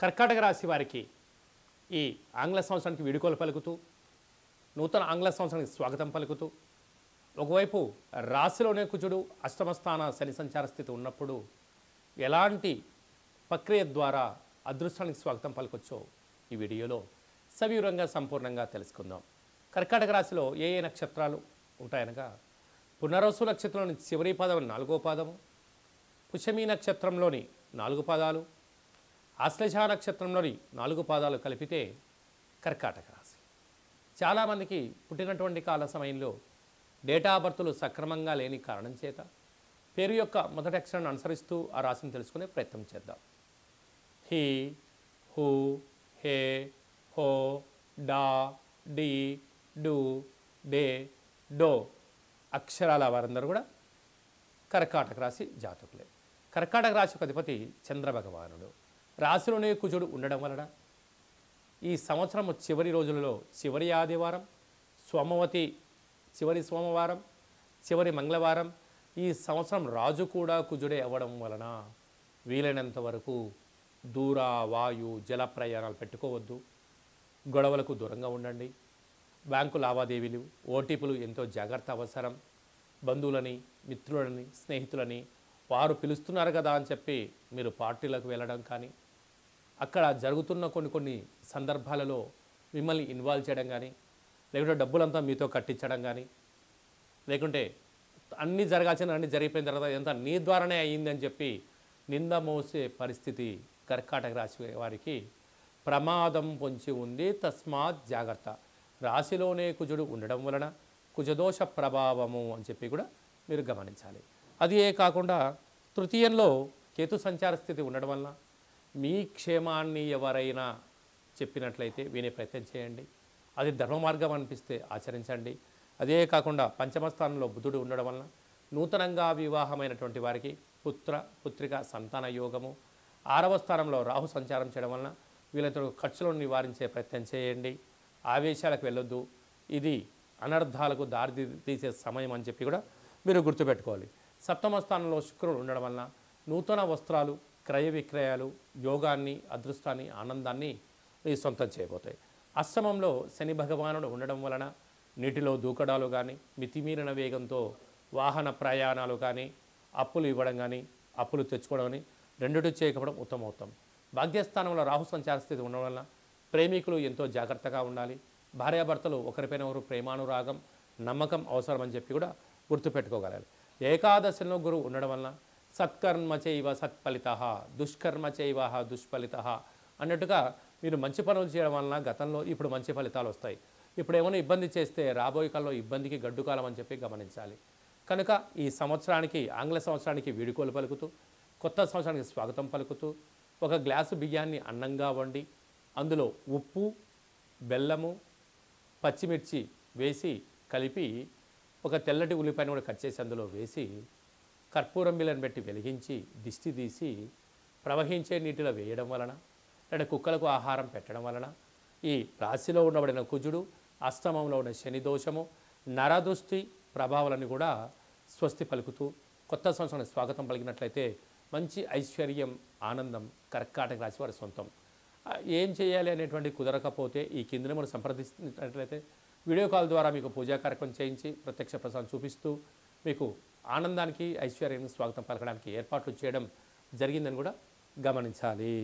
కర్కాటక రాశి వారికి ఈ ఆంగ్ల సంవత్సరానికి వీడుకోలు పలుకుతూ నూతన ఆంగ్ల సంవత్సరానికి స్వాగతం పలుకుతూ ఒకవైపు రాశిలోనే కుజుడు అష్టమస్థాన శని సంచార స్థితి ఉన్నప్పుడు ఎలాంటి ప్రక్రియ ద్వారా అదృష్టానికి స్వాగతం పలకొచ్చో ఈ వీడియోలో సవివరంగా సంపూర్ణంగా తెలుసుకుందాం. కర్కాటక రాశిలో ఏ ఏ నక్షత్రాలు ఉంటాయనగా పునర్వసు నక్షత్రంలోని చివరి పాదం 4వ పాదము, పుష్యమి నక్షత్రంలోని 4 పాదాలు, ఆశ్లేష నక్షత్రంలోని 4 పాదాలు కలిపితే కర్కాటక రాశి. చాలామందికి పుట్టినటువంటి కాల సమయంలో డేటా బర్తులు సక్రమంగా లేని కారణం చేత పేరు యొక్క మొదటి అక్షరాన్ని అనుసరిస్తూ ఆ రాశిని తెలుసుకునే ప్రయత్నం చేద్దాం. హీ, హూ, హే, హో, డా, డి, డు, డే, డో అక్షరాల వారందరూ కూడా కర్కాటక రాశి జాతకులే. కర్కాటక రాశికి అధిపతి చంద్రభగవానుడు. రాశిలోనే కుజుడు ఉండడం వలన ఈ సంవత్సరం చివరి రోజులలో చివరి ఆదివారం, సోమవతి చివరి సోమవారం, చివరి మంగళవారం, ఈ సంవత్సరం రాజు కూడా కుజుడే అవ్వడం వలన వీలైనంత వరకు దూర వాయు జల ప్రయాణాలు పెట్టుకోవద్దు, గొడవలకు దూరంగా ఉండండి, బ్యాంకు లావాదేవీలు ఓటీపీలు ఎంతో జాగ్రత్త అవసరం, బంధువులని మిత్రులని స్నేహితులని వారు పిలుస్తున్నారు కదా అని చెప్పి మీరు పార్టీలకు వెళ్ళడం కానీ అక్కడ జరుగుతున్న కొన్ని సందర్భాలలో మిమ్మల్ని ఇన్వాల్వ్ చేయడం కానీ లేకుంటే డబ్బులంతా మీతో కట్టించడం కానీ లేకుంటే అన్నీ జరగాల్సిన అన్నీ జరిగిపోయిన తర్వాత ఎంత నీ ద్వారానే అయ్యిందని చెప్పి నింద మోసే పరిస్థితి కర్కాటక రాశి వారికి ప్రమాదం పొంచి ఉంది. తస్మాత్ జాగ్రత్త. రాశిలోనే కుజుడు ఉండడం వలన కుజదోష ప్రభావము అని చెప్పి కూడా మీరు గమనించాలి. అది కాకుండా తృతీయంలో కేతు సంచార స్థితి ఉండడం వలన మీ క్షేమాన్ని ఎవరైనా చెప్పినట్లయితే వినే ప్రయత్నం చేయండి. అది ధర్మ మార్గం అనిపిస్తే ఆచరించండి. అదే కాకుండా పంచమ స్థానంలో బుధుడు ఉండడం వలన నూతనంగా వివాహమైనటువంటి వారికి పుత్రిక సంతాన యోగము, 6వ స్థానంలో రాహు సంచారం చేయడం వలన వీళ్ళతో ఖర్చులను నివారించే ప్రయత్నం చేయండి. ఆవేశాలకు వెళ్ళొద్దు, ఇది అనర్థాలకు దారి తీసే సమయం అని చెప్పి కూడా మీరు గుర్తుపెట్టుకోవాలి. 7వ స్థానంలో శుక్రుడు ఉండడం వలన నూతన వస్త్రాలు, క్రయ విక్రయాలు, యోగాన్ని, అదృష్టాన్ని, ఆనందాన్ని మీ సొంతం చేయబోతాయి. అష్టమంలో శని భగవానుడు ఉండడం వలన నీటిలో దూకడాలు కానీ, మితిమీరిన వేగంతో వాహన ప్రయాణాలు కానీ, అప్పులు ఇవ్వడం కానీ, అప్పులు తెచ్చుకోవడం కానీ రెండుటి చేయకపోవడం ఉత్తమోత్తం. భాగ్యస్థానంలో రాహు సంచార స్థితి ఉండడం వలన ప్రేమికులు ఎంతో జాగ్రత్తగా ఉండాలి. భార్యాభర్తలు ఒకరిపైన ఒకరు ప్రేమానురాగం, నమ్మకం అవసరం అని చెప్పి కూడా గుర్తుపెట్టుకోగలగాలి. ఏకాదశిలో గురువు ఉండడం వలన సత్కర్మ చైవ సత్ఫలిత, దుష్కర్మ చైవ దుష్ఫలిత అన్నట్టుగా మీరు మంచి పనులు చేయడం వలన గతంలో ఇప్పుడు మంచి ఫలితాలు వస్తాయి. ఇప్పుడు ఏమైనా ఇబ్బంది చేస్తే రాబోయే కాలంలో ఇబ్బందికి గడ్డు కాలం అని చెప్పి గమనించాలి. కనుక ఈ సంవత్సరానికి ఆంగ్ల సంవత్సరానికి వీడుకోలు పలుకుతూ కొత్త సంవత్సరానికి స్వాగతం పలుకుతూ ఒక గ్లాసు బియ్యాన్ని అన్నంగా వండి అందులో ఉప్పు, బెల్లము, పచ్చిమిర్చి వేసి కలిపి ఒక తెల్లటి ఉల్లిపాయను కూడా కట్ చేసి అందులో వేసి కర్పూరం బిళ్ళను పెట్టి వెలిగించి దిష్టి తీసి ప్రవహించే నీటిలో వేయడం వలన లేదా కుక్కలకు ఆహారం పెట్టడం వలన ఈ రాశిలో ఉండబడిన కుజుడు, అష్టమంలో ఉన్న శని దోషము, నరదృష్టి ప్రభావాలను కూడా స్వస్తి పలుకుతూ కొత్త సంవత్సరానికి స్వాగతం పలికినట్లయితే మంచి ఐశ్వర్యం, ఆనందం కర్కాటక రాశి వారి సొంతం. ఏం చేయాలి అనేటువంటి కుదరకపోతే ఈ కిందనే మనం సంప్రదిస్తున్నట్లయితే వీడియో కాల్ ద్వారా మీకు పూజా కార్యక్రమం చేయించి ప్రత్యక్ష ప్రసాదం చూపిస్తూ మీకు ఆనందానికి ఐశ్వర్యానికి స్వాగతం పలకడానికి ఏర్పాట్లు చేయడం జరిగిందని కూడా గమనించాలి.